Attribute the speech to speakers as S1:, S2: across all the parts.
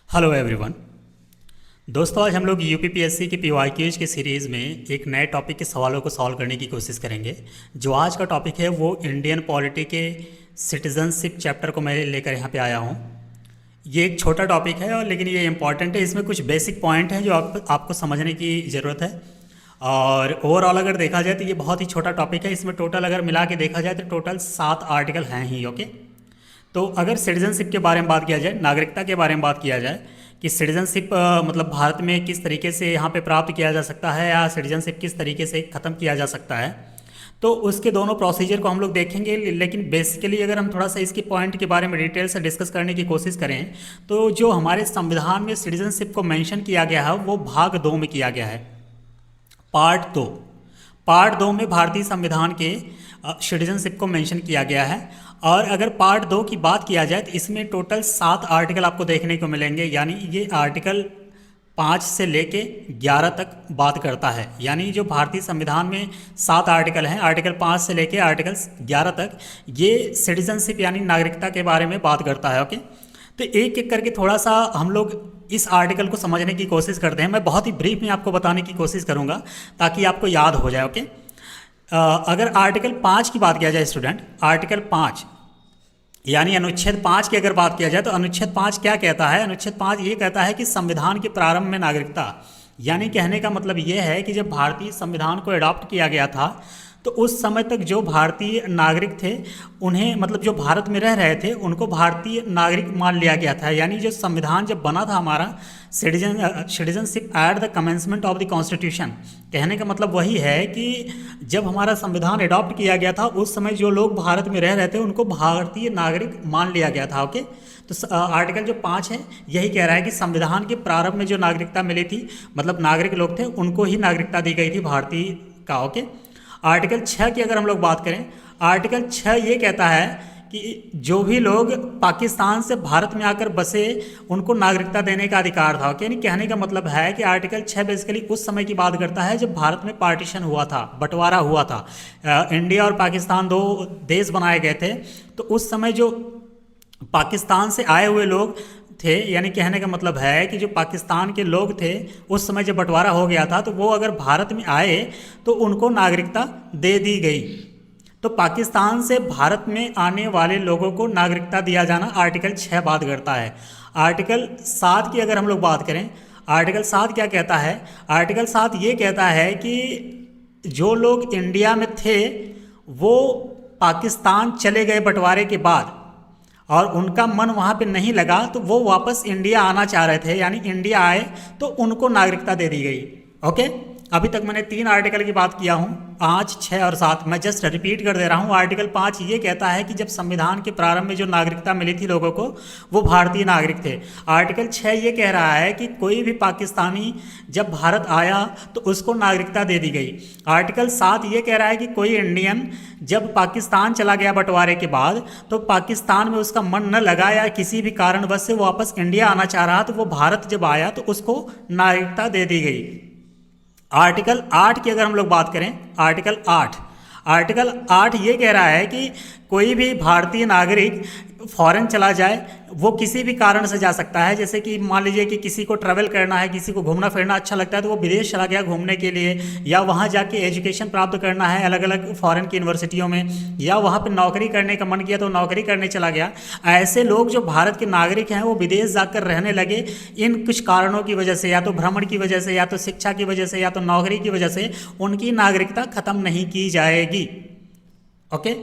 S1: Hello everyone. दोस्तों, आज हम लोग यूपीपीएससी की पीवाईक्यूज की सीरीज़ में एक नए टॉपिक के सवालों को सॉल्व करने की कोशिश करेंगे। जो आज का टॉपिक है वो इंडियन पॉलिटी के सिटीजनशिप चैप्टर को मैं लेकर यहाँ पे आया हूँ। ये एक छोटा टॉपिक है और लेकिन ये इम्पॉर्टेंट है। इसमें कुछ बेसिक पॉइंट हैं जो आपको समझने की ज़रूरत है। और ओवरऑल अगर देखा जाए तो ये बहुत ही छोटा टॉपिक है। इसमें टोटल अगर मिला के देखा जाए तो टोटल 7 आर्टिकल हैं ही। ओके, तो अगर सिटीजनशिप के बारे में बात किया जाए, नागरिकता के बारे में बात किया जाए कि सिटीजनशिप मतलब भारत में किस तरीके से यहाँ पे प्राप्त किया जा सकता है या सिटीजनशिप किस तरीके से ख़त्म किया जा सकता है, तो उसके दोनों प्रोसीजर को हम लोग देखेंगे। लेकिन बेसिकली अगर हम थोड़ा सा इसके पॉइंट के बारे में डिटेल से डिस्कस करने की कोशिश करें तो जो हमारे संविधान में सिटीजनशिप को मेंशन किया गया है वो भाग 2 में किया गया है। पार्ट 2 में भारतीय संविधान के सिटीजनशिप को मेंशन किया गया है। और अगर पार्ट 2 की बात किया जाए तो इसमें टोटल 7 आर्टिकल आपको देखने को मिलेंगे। यानी ये आर्टिकल 5 से लेके 11 तक बात करता है। यानी जो भारतीय संविधान में 7 आर्टिकल हैं, आर्टिकल 5 से लेके आर्टिकल 11 तक ये सिटीजनशिप यानी नागरिकता के बारे में बात करता है। ओके, तो एक एक करके थोड़ा सा हम लोग इस आर्टिकल को समझने की कोशिश करते हैं। मैं बहुत ही ब्रीफ में आपको बताने की कोशिश करूंगा ताकि आपको याद हो जाए। ओके, अगर आर्टिकल 5 की बात किया जाए स्टूडेंट, आर्टिकल 5 यानी अनुच्छेद 5 की अगर बात किया जाए तो अनुच्छेद 5 क्या कहता है? अनुच्छेद 5 ये कहता है कि संविधान के प्रारंभ में नागरिकता, यानी कहने का मतलब ये है कि जब भारतीय संविधान को अडॉप्ट किया गया था तो उस समय तक जो भारतीय नागरिक थे उन्हें, मतलब जो भारत में रह रहे थे उनको भारतीय नागरिक मान लिया गया था। यानी जो संविधान जब बना था हमारा, citizenship at the commencement of the constitution, कहने का मतलब वही है कि जब हमारा संविधान अडॉप्ट किया गया था उस समय जो लोग भारत में रह रहे थे उनको भारतीय नागरिक मान लिया गया था। ओके, तो आर्टिकल जो 5 है यही कह रहा है कि संविधान के प्रारंभ में जो नागरिकता मिली थी, मतलब नागरिक लोग थे, उनको ही नागरिकता दी गई थी भारतीय का। ओके, आर्टिकल 6 की अगर हम लोग बात करें, आर्टिकल 6 ये कहता है कि जो भी लोग पाकिस्तान से भारत में आकर बसे उनको नागरिकता देने का अधिकार था। ओके, यानी कहने का मतलब है कि आर्टिकल 6 बेसिकली उस समय की बात करता है जब भारत में पार्टीशन हुआ था, बंटवारा हुआ था। इंडिया और पाकिस्तान 2 देश बनाए गए थे। तो उस समय जो पाकिस्तान से आए हुए लोग थे, यानी कहने का मतलब है कि जो पाकिस्तान के लोग थे उस समय जब बंटवारा हो गया था तो वो अगर भारत में आए तो उनको नागरिकता दे दी गई। तो पाकिस्तान से भारत में आने वाले लोगों को नागरिकता दिया जाना आर्टिकल 6 बात करता है। आर्टिकल 7 की अगर हम लोग बात करें, आर्टिकल 7 क्या कहता है? आर्टिकल 7 ये कहता है कि जो लोग इंडिया में थे वो पाकिस्तान चले गए बंटवारे के बाद और उनका मन वहाँ पे नहीं लगा तो वो वापस इंडिया आना चाह रहे थे, यानी इंडिया आए तो उनको नागरिकता दे दी गई। ओके, अभी तक मैंने 3 आर्टिकल की बात किया हूँ, 5, 6 और 7। मैं जस्ट रिपीट कर दे रहा हूँ। आर्टिकल 5 ये कहता है कि जब संविधान के प्रारंभ में जो नागरिकता मिली थी लोगों को वो भारतीय नागरिक थे। आर्टिकल 6 ये कह रहा है कि कोई भी पाकिस्तानी जब भारत आया तो उसको नागरिकता दे दी गई। आर्टिकल 7 ये कह रहा है कि कोई इंडियन जब पाकिस्तान चला गया बंटवारे के बाद तो पाकिस्तान में उसका मन न लगा या किसी भी कारणवश से वो वापस इंडिया आना चाह रहा तो वो भारत जब आया तो उसको नागरिकता दे दी गई। आर्टिकल 8 की अगर हम लोग बात करें, आर्टिकल 8 ये कह रहा है कि कोई भी भारतीय नागरिक फॉरेन चला जाए वो किसी भी कारण से जा सकता है। जैसे कि मान लीजिए कि किसी को ट्रैवल करना है, किसी को घूमना फिरना अच्छा लगता है तो वो विदेश चला गया घूमने के लिए, या वहाँ जाके एजुकेशन प्राप्त करना है अलग अलग फॉरेन की यूनिवर्सिटियों में, या वहाँ पे नौकरी करने का मन किया तो नौकरी करने चला गया। ऐसे लोग जो भारत के नागरिक हैं वो विदेश जाकर रहने लगे इन कुछ कारणों की वजह से, या तो भ्रमण की वजह से, या तो शिक्षा की वजह से, या तो नौकरी की वजह से, उनकी नागरिकता खत्म नहीं की जाएगी। ओके,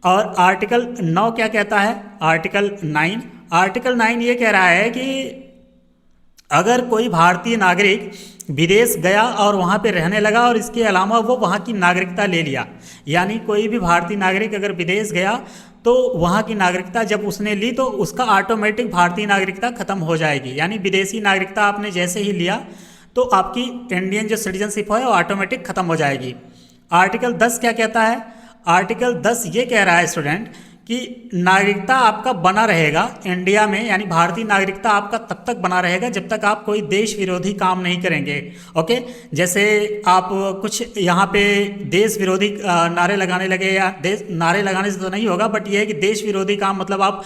S1: और आर्टिकल 9 क्या कहता है? आर्टिकल 9 ये कह रहा है कि अगर कोई भारतीय नागरिक विदेश गया और वहाँ पे रहने लगा और इसके अलावा वो वहाँ की नागरिकता ले लिया, यानी कोई भी भारतीय नागरिक अगर विदेश गया तो वहाँ की नागरिकता जब उसने ली तो उसका ऑटोमेटिक भारतीय नागरिकता खत्म हो जाएगी। यानी विदेशी नागरिकता आपने जैसे ही लिया तो आपकी इंडियन जो सिटीजनशिप है वो ऑटोमेटिक खत्म हो जाएगी। आर्टिकल 10 क्या कहता है? आर्टिकल 10 ये कह रहा है स्टूडेंट कि नागरिकता आपका बना रहेगा इंडिया में, यानी भारतीय नागरिकता आपका तब तक बना रहेगा जब तक आप कोई देश विरोधी काम नहीं करेंगे। ओके, जैसे आप कुछ यहाँ पे देश विरोधी नारे लगाने लगे, या देश नारे लगाने से तो नहीं होगा, बट ये है कि देश विरोधी काम मतलब आप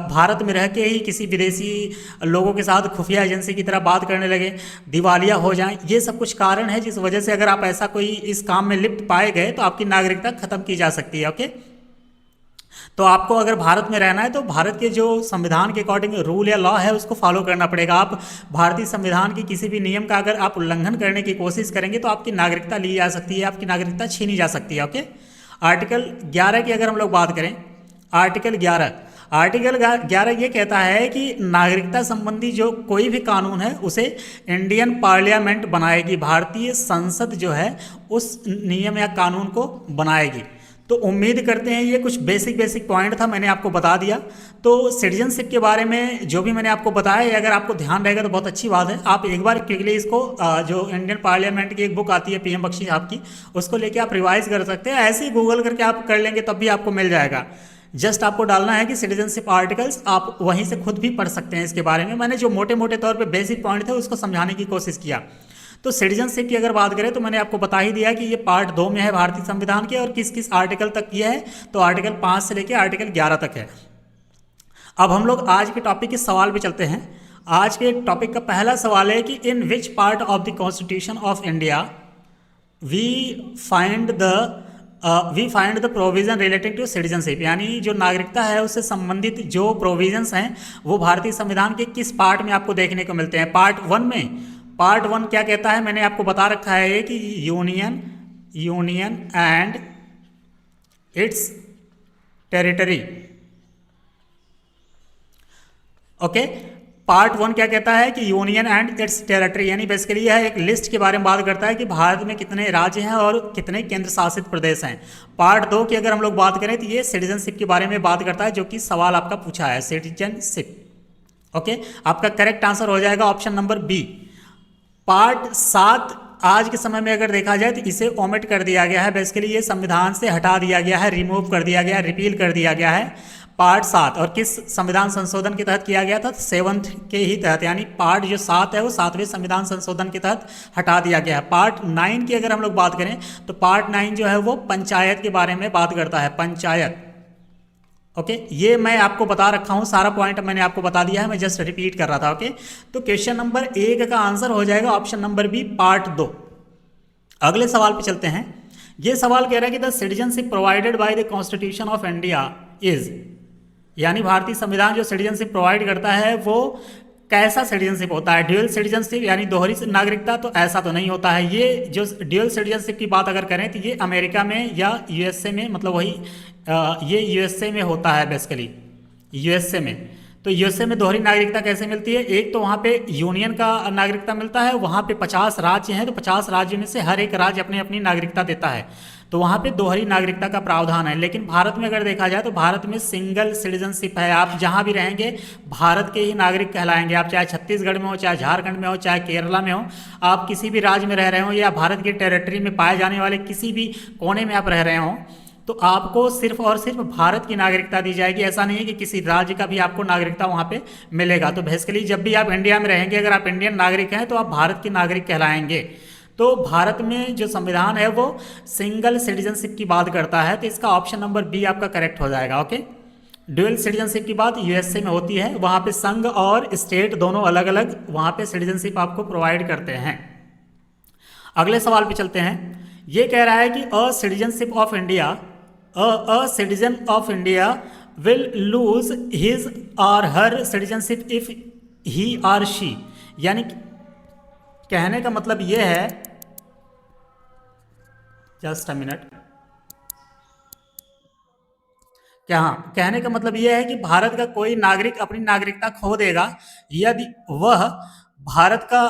S1: भारत में रह के ही किसी विदेशी लोगों के साथ खुफिया एजेंसी की तरह बात करने लगे, दिवालिया हो जाएं, ये सब कुछ कारण है जिस वजह से अगर आप ऐसा कोई इस काम में लिप्त पाए गए तो आपकी नागरिकता खत्म की जा सकती है। ओके, तो आपको अगर भारत में रहना है तो भारत के जो संविधान के अकॉर्डिंग रूल या लॉ है उसको फॉलो करना पड़ेगा। आप भारतीय संविधान की किसी भी नियम का अगर आप उल्लंघन करने की कोशिश करेंगे तो आपकी नागरिकता ली जा सकती है, आपकी नागरिकता छीनी जा सकती है। ओके, आर्टिकल 11 की अगर हम लोग बात करें, आर्टिकल 11 ये कहता है कि नागरिकता संबंधी जो कोई भी कानून है उसे इंडियन पार्लियामेंट बनाएगी, भारतीय संसद जो है उस नियम या कानून को बनाएगी। तो उम्मीद करते हैं ये कुछ बेसिक पॉइंट था, मैंने आपको बता दिया। तो सिटीजनशिप के बारे में जो भी मैंने आपको बताया, ये अगर आपको ध्यान रहेगा तो बहुत अच्छी बात है। आप एक बार क्विकली इसको जो इंडियन पार्लियामेंट की एक बुक आती है पीएम बख्शी साहब की, उसको लेके आप रिवाइज कर सकते हैं। ऐसे ही गूगल करके आप कर लेंगे तब भी आपको मिल जाएगा। जस्ट आपको डालना है कि सिटीजनशिप आर्टिकल्स, आप वहीं से खुद भी पढ़ सकते हैं इसके बारे में। मैंने जो मोटे मोटे तौर पे बेसिक पॉइंट थे उसको समझाने की कोशिश किया। तो सिटीजनशिप की अगर बात करें तो मैंने आपको बता ही दिया कि ये पार्ट 2 में है भारतीय संविधान के, और किस किस आर्टिकल तक ये है, तो आर्टिकल 5 से लेकर आर्टिकल 11 तक है। अब हम लोग आज के टॉपिक के सवाल पे चलते हैं। आज के टॉपिक का पहला सवाल है कि in which part of the constitution of India we find the provision relating to citizenship, यानी जो नागरिकता है उससे संबंधित जो प्रोविजंस हैं वो भारतीय संविधान के किस पार्ट में आपको देखने को मिलते हैं। पार्ट 1 में, पार्ट 1 क्या कहता है, मैंने आपको बता रखा है कि union and it's territory. Okay, part 1 क्या कहता है कि यूनियन एंड इट्स टेरिटरी, यानी बेसिकली यह एक लिस्ट के बारे में बात करता है कि भारत में कितने राज्य हैं और कितने केंद्र शासित प्रदेश हैं। पार्ट 2 की अगर हम लोग बात करें तो ये सिटीजनशिप के बारे में बात करता है, जो कि सवाल आपका पूछा है, सिटीजनशिप। ओके, आपका करेक्ट आंसर हो जाएगा ऑप्शन नंबर बी। पार्ट 7 आज के समय में अगर देखा जाए तो इसे ओमिट कर दिया गया है, बेसिकली ये संविधान से हटा दिया गया है, रिमूव कर दिया गया है, रिपील कर दिया गया है। पार्ट 7 और किस संविधान संशोधन के तहत किया गया था, 7th के ही तहत, यानी पार्ट जो 7 है वो 7वें संविधान संशोधन के तहत हटा दिया गया है। पार्ट 9 की अगर हम लोग बात करें तो पार्ट 9 जो है वो पंचायत के बारे में बात करता है, पंचायत। ओके, ये मैं आपको बता रखा हूँ, सारा पॉइंट मैंने आपको बता दिया है, मैं जस्ट रिपीट कर रहा था। ओके, तो क्वेश्चन नंबर 1 का आंसर हो जाएगा ऑप्शन नंबर बी, पार्ट 2। अगले सवाल पे चलते हैं। ये सवाल कह रहा है कि the citizenship provided by the constitution of India is, यानी भारतीय संविधान जो सिटीजनशिप प्रोवाइड करता है वो कैसा सिटीजनशिप होता है। ड्यूअल सिटीजनशिप यानी दोहरी नागरिकता, तो ऐसा तो नहीं होता है। ये जो ड्यूअल सिटीजनशिप की बात अगर करें तो ये अमेरिका में या यूएसए में, मतलब वही ये यूएसए में होता है बेसिकली, यूएसए में। तो यूएसए में दोहरी नागरिकता कैसे मिलती है, एक तो वहाँ पे यूनियन का नागरिकता मिलता है, वहाँ पे 50 राज्य हैं, तो 50 राज्यों में से हर एक राज्य अपनी अपनी नागरिकता देता है, तो वहाँ पे दोहरी नागरिकता का प्रावधान है। लेकिन भारत में अगर देखा जाए तो भारत में सिंगल सिटीजनशिप है। आप जहाँ भी रहेंगे भारत के ही नागरिक कहलाएंगे। आप चाहे छत्तीसगढ़ में हो, चाहे झारखंड में हो, चाहे केरला में हो, आप किसी भी राज्य में रह रहे हो या भारत की टेरिटरी में पाए जाने वाले किसी भी कोने में आप रह रहे हो, तो आपको सिर्फ और सिर्फ भारत की नागरिकता दी जाएगी। ऐसा नहीं है कि किसी राज्य का भी आपको नागरिकता वहाँ पे मिलेगा। तो बेसिकली जब भी आप इंडिया में रहेंगे, अगर आप इंडियन नागरिक हैं तो आप भारत के नागरिक कहलाएंगे। तो भारत में जो संविधान है वो सिंगल सिटीजनशिप की बात करता है, तो इसका ऑप्शन नंबर बी आपका करेक्ट हो जाएगा। ओके, ड्यूअल सिटीजनशिप की बात यूएसए में होती है, वहाँ पे संघ और स्टेट दोनों अलग अलग वहाँ पे सिटीजनशिप आपको प्रोवाइड करते हैं। अगले सवाल पे चलते हैं। ये कह रहा है कि a citizen of India will lose his और हर सिटीजनशिप इफ ही और शी, यानी कहने का मतलब ये है, जस्ट अ मिनट, क्या, हाँ, कहने का मतलब यह है कि भारत का कोई नागरिक अपनी नागरिकता खो देगा यदि वह भारत का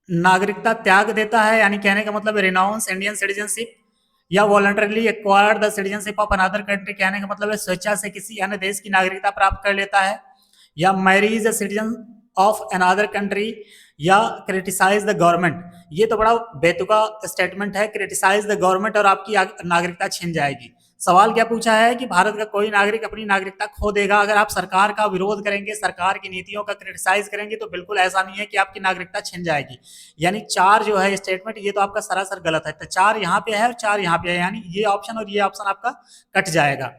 S1: नागरिकता त्याग देता है, यानी कहने का मतलब रिनाउंस इंडियन सिटीजनशिप, या voluntarily acquire the citizenship of another country, कहने का मतलब है स्वेच्छा से किसी अन्य देश की नागरिकता प्राप्त कर लेता है, या Mary's a citizen of another country, या क्रिटिसाइज द गवर्नमेंट। ये तो बड़ा बेतुका स्टेटमेंट है, क्रिटिसाइज द गवर्नमेंट और आपकी नागरिकता छिन जाएगी। सवाल क्या पूछा है कि भारत का कोई नागरिक अपनी नागरिकता खो देगा अगर आप सरकार का विरोध करेंगे, सरकार की नीतियों का क्रिटिसाइज करेंगे, तो बिल्कुल ऐसा नहीं है कि आपकी नागरिकता छिन जाएगी। यानी 4 जो है स्टेटमेंट, ये तो आपका सरासर गलत है। तो 4 यहाँ पे है और 4 यहाँ पे है, यानी ये ऑप्शन और ये ऑप्शन आपका कट जाएगा।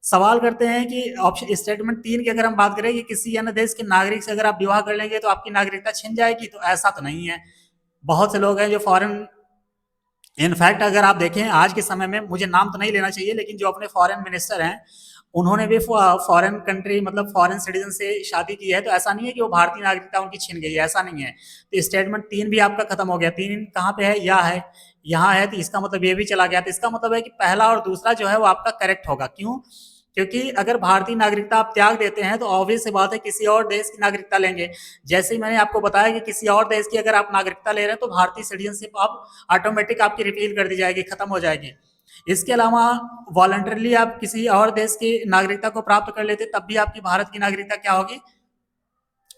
S1: सवाल करते हैं कि ऑप्शन स्टेटमेंट 3 की अगर हम बात करें कि किसी अन्य देश के नागरिक से अगर आप विवाह कर लेंगे तो आपकी नागरिकता छिन जाएगी, तो ऐसा तो नहीं है। बहुत से लोग हैं जो फॉरेन, इनफैक्ट अगर आप देखें आज के समय में, मुझे नाम तो नहीं लेना चाहिए, लेकिन जो अपने फॉरेन मिनिस्टर हैं उन्होंने भी फॉरेन कंट्री मतलब फॉरेन सिटीजन से शादी की है, तो ऐसा नहीं है कि वो भारतीय नागरिकता उनकी छिन गई है, ऐसा नहीं है। तो स्टेटमेंट 3 भी आपका खत्म हो गया। 3 कहाँ पे है? या है, यहाँ है, तो इसका मतलब ये भी चला गया। तो इसका मतलब है कि पहला और दूसरा जो है वो आपका करेक्ट होगा। क्यों? क्योंकि अगर भारतीय नागरिकता आप त्याग देते हैं तो ऑब्वियस सी बात है किसी और देश की नागरिकता लेंगे। जैसे ही मैंने आपको बताया कि किसी और देश की अगर आप नागरिकता ले रहे हैं तो भारतीय सिटीजनशिप आप ऑटोमेटिक आपकी रिपील कर दी जाएगी, खत्म हो जाएगी। इसके अलावा वॉलंटरली आप किसी और देश की नागरिकता को प्राप्त कर लेते तब भी आपकी भारत की नागरिकता क्या होगी?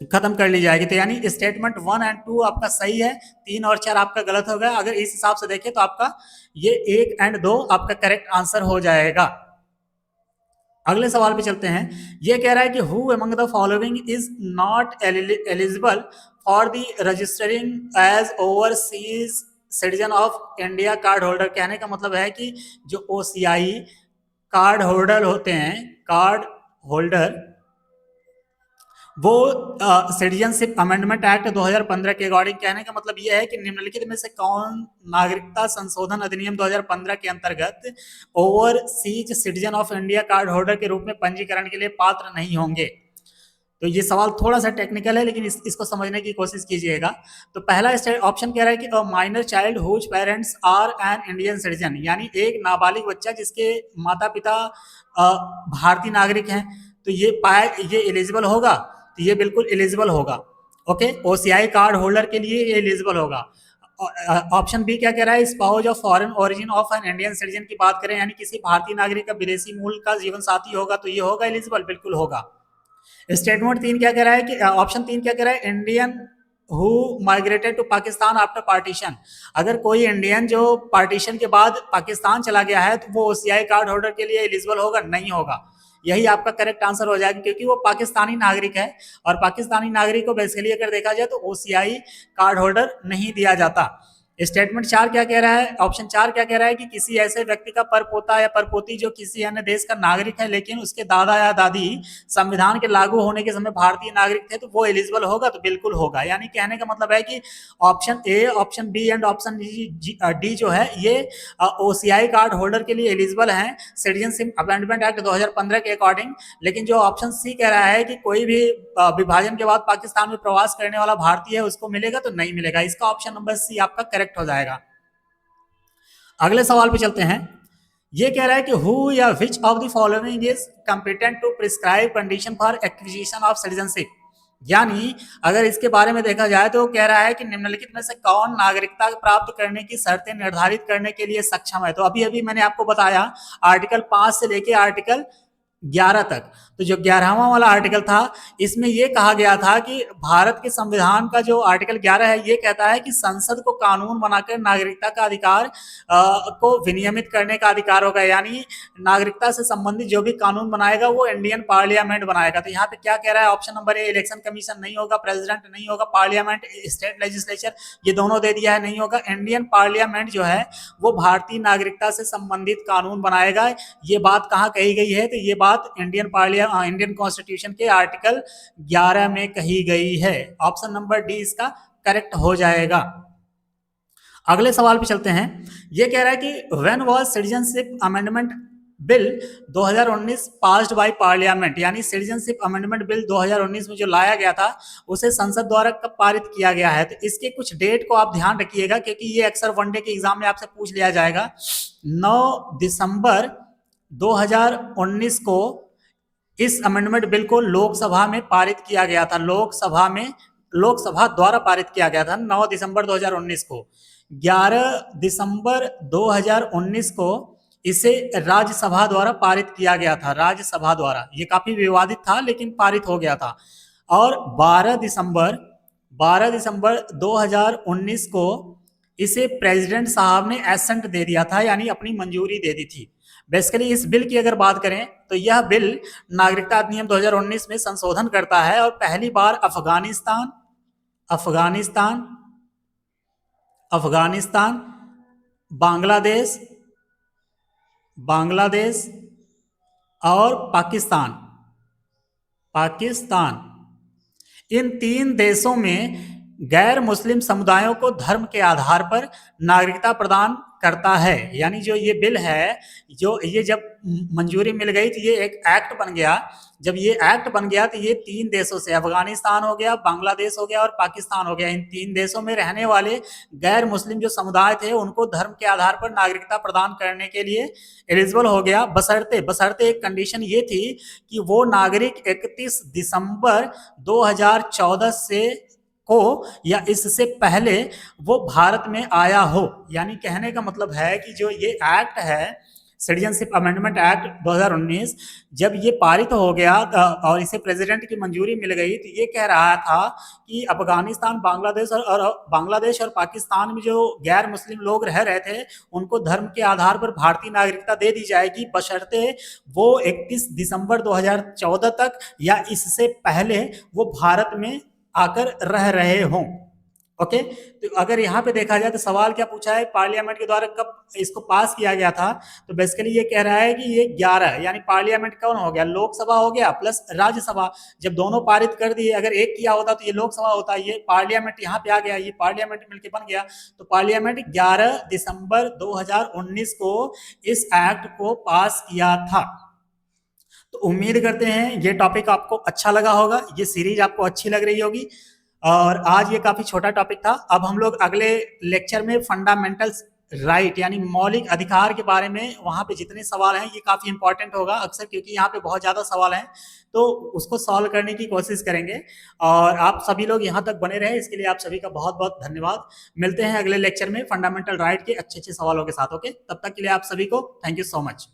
S1: खत्म कर ली जाएगी। तो यानी स्टेटमेंट 1 और 2 आपका सही है, 3 और 4 आपका गलत हो गया। अगर इस हिसाब से देखें तो आपका ये 1 और 2 आपका करेक्ट आंसर हो जाएगा। अगले सवाल पे चलते हैं। ये कह रहा है कि who among the following is not eligible for the registering as overseas citizen of India card holder. कहने का मतलब है कि जो ओसीआई कार्ड होल्डर होते हैं, कार्ड होल्डर, वो सिटीजनशिप अमेंडमेंट एक्ट 2015 के अकॉर्डिंग, कहने का मतलब यह है कि निम्नलिखित में से कौन नागरिकता संशोधन अधिनियम 2015 के अंतर्गत overseas citizen of India card holder के रूप में पंजीकरण के लिए पात्र नहीं होंगे। तो ये सवाल थोड़ा सा टेक्निकल है, लेकिन इसको समझने की कोशिश कीजिएगा। तो पहला ऑप्शन कह रहा है कि a minor child whose parents are an Indian citizen, यानी एक नाबालिग बच्चा जिसके माता पिता भारतीय नागरिक हैं, तो ये एलिजिबल होगा। तो ये बिल्कुल एलिजिबल होगा। ओके, ओसीआई कार्ड होल्डर के लिए ये एलिजिबल होगा। ऑप्शन बी क्या कह रहा है? Spouse of foreign origin of N Indian citizen की बात करें, यानी किसी भारतीय नागरिक का विदेशी मूल का जीवन साथी होगा, तो ये होगा एलिजिबल, बिल्कुल होगा। स्टेटमेंट 3 क्या कह रहा है कि ऑप्शन 3 क्या कह रहा है? Indian who migrated to Pakistan after partition. अगर कोई इंडियन जो पार्टीशन के बाद पाकिस्तान चला गया है तो वो ओसीआई कार्ड होल्डर के लिए एलिजिबल होगा? नहीं होगा। यही आपका करेक्ट आंसर हो जाएगा, क्योंकि वो पाकिस्तानी नागरिक है और पाकिस्तानी नागरिक को बेसिकली अगर देखा जाए तो ओसीआई कार्ड होल्डर नहीं दिया जाता। स्टेटमेंट 4 क्या कह रहा है? ऑप्शन 4 क्या कह रहा है कि किसी ऐसे व्यक्ति का परपोता या परपोती जो किसी अन्य देश का नागरिक है लेकिन उसके दादा या दादी संविधान के लागू होने के समय भारतीय नागरिक थे, तो वो एलिजिबल होगा? तो बिल्कुल होगा। यानी कहने का मतलब है कि option A, option B and option D जो है ये ओसीआई कार्ड होल्डर के लिए एलिजिबल है सिटीजनशिप अमेंडमेंट एक्ट 2015 के अकॉर्डिंग। लेकिन जो ऑप्शन सी कह रहा है कि कोई भी विभाजन के बाद पाकिस्तान में प्रवास करने वाला भारतीय है उसको मिलेगा, तो नहीं मिलेगा। इसका ऑप्शन नंबर सी आपका करेक्ट हो जाएगा। अगले सवाल पे चलते हैं। ये कह रहा है कि हु या which of the following is competent to prescribe condition for acquisition of citizenship. यानी अगर इसके बारे में देखा जाए तो कह रहा है कि निम्नलिखित में से कौन नागरिकता प्राप्त करने की शर्तें निर्धारित करने के लिए सक्षम है। तो अभी अभी मैंने आपको बताया आर्टिकल 5 से लेके आर्टिकल 11 तक। तो जो 11वां वाला आर्टिकल था इसमें ये कहा गया था कि भारत के संविधान का जो आर्टिकल 11 है ये कहता है कि संसद को कानून बनाकर नागरिकता का अधिकार को विनियमित करने का अधिकार होगा। यानी नागरिकता से संबंधित जो भी कानून बनाएगा वो इंडियन पार्लियामेंट बनाएगा। तो यहाँ पे क्या कह रहा है? Option number A, election commission नहीं होगा, प्रेसिडेंट नहीं होगा, पार्लियामेंट, स्टेट लेजिस्लेचर, ये दोनों दे दिया है, नहीं होगा। इंडियन पार्लियामेंट जो है वो भारतीय नागरिकता से संबंधित कानून बनाएगा। ये बात कहाँ कही गई है? तो ये बात इंडियन कॉन्स्टिट्यूशन के आर्टिकल 11 में कही गई है। ऑप्शन नंबर डी इसका करेक्ट हो जाएगा। अगले सवाल पे चलते हैं। ये कह रहा है कि when was citizenship amendment bill 2019 passed by parliament. यानी सिटीजनशिप अमेंडमेंट बिल 2019 में जो लाया गया था उसे संसद द्वारा कब पारित किया गया है? तो इसके कुछ डेट को आप ध्यान रखिएगा, क्योंकि ये अक्सर वनडे के एग्जाम में आपसे पूछ लिया जाएगा। 9 दिसंबर 2019 को इस अमेंडमेंट बिल को लोकसभा में पारित किया गया था। लोकसभा द्वारा पारित किया गया था 9 दिसंबर 2019 को। 11 दिसंबर 2019 को इसे राज्यसभा द्वारा पारित किया गया था। राज्यसभा द्वारा, ये काफी विवादित था लेकिन पारित हो गया था। और 12 दिसंबर 2019 को इसे प्रेसिडेंट साहब ने एसेंट दे दिया था, यानी अपनी मंजूरी दे दी थी। बेसिकली इस बिल की अगर बात करें तो यह बिल नागरिकता अधिनियम 2019 में संशोधन करता है और पहली बार अफगानिस्तान अफगानिस्तान अफगानिस्तान बांग्लादेश बांग्लादेश और पाकिस्तान पाकिस्तान इन 3 देशों में गैर मुस्लिम समुदायों को धर्म के आधार पर नागरिकता प्रदान करता है। यानी जो ये बिल है, जो ये जब मंजूरी मिल गई तो ये एक एक्ट बन गया। जब ये एक्ट बन गया तो ये 3 देशों से, अफगानिस्तान हो गया, बांग्लादेश हो गया और पाकिस्तान हो गया, इन 3 देशों में रहने वाले गैर मुस्लिम जो समुदाय थे उनको धर्म के आधार पर नागरिकता प्रदान करने के लिए एलिजिबल हो गया। बशर्ते एक कंडीशन ये थी कि वो नागरिक 31 दिसंबर 2014 से को या इससे पहले वो भारत में आया हो। यानी कहने का मतलब है कि जो ये एक्ट है, सिटीजनशिप अमेंडमेंट एक्ट 2019, जब ये पारित हो गया और इसे प्रेसिडेंट की मंजूरी मिल गई तो ये कह रहा था कि अफगानिस्तान, बांग्लादेश और पाकिस्तान में जो गैर मुस्लिम लोग रह रहे थे उनको धर्म के आधार पर भारतीय नागरिकता दे दी जाएगी, बशर्ते वो 31 दिसंबर 2014 तक या इससे पहले वो भारत में आकर रह रहे हों। ओके, तो अगर यहाँ पे देखा जाए तो सवाल क्या पूछा है, पार्लियामेंट के द्वारा कब इसको पास किया गया था। तो बेसिकली ये कह रहा है कि ये 11, यानी पार्लियामेंट कौन हो गया, लोकसभा हो गया प्लस राज्यसभा, जब दोनों पारित कर दिए, अगर एक किया होता तो ये लोकसभा होता, ये पार्लियामेंट यहाँ पे आ गया, ये पार्लियामेंट मिलकर बन गया। तो पार्लियामेंट 11 दिसंबर 2019 को इस एक्ट को पास किया था। तो उम्मीद करते हैं ये टॉपिक आपको अच्छा लगा होगा, ये सीरीज आपको अच्छी लग रही होगी। और आज ये काफी छोटा टॉपिक था। अब हम लोग अगले लेक्चर में फंडामेंटल्स राइट यानी मौलिक अधिकार के बारे में, वहां पे जितने सवाल हैं ये काफी इंपॉर्टेंट होगा अक्सर, क्योंकि यहाँ पे बहुत ज्यादा सवाल हैं, तो उसको सॉल्व करने की कोशिश करेंगे। और आप सभी लोग यहाँ तक बने रहे, इसके लिए आप सभी का बहुत बहुत धन्यवाद। मिलते हैं अगले लेक्चर में फंडामेंटल राइट के अच्छे अच्छे सवालों के साथ। ओके, तब तक के लिए आप सभी को थैंक यू सो मच।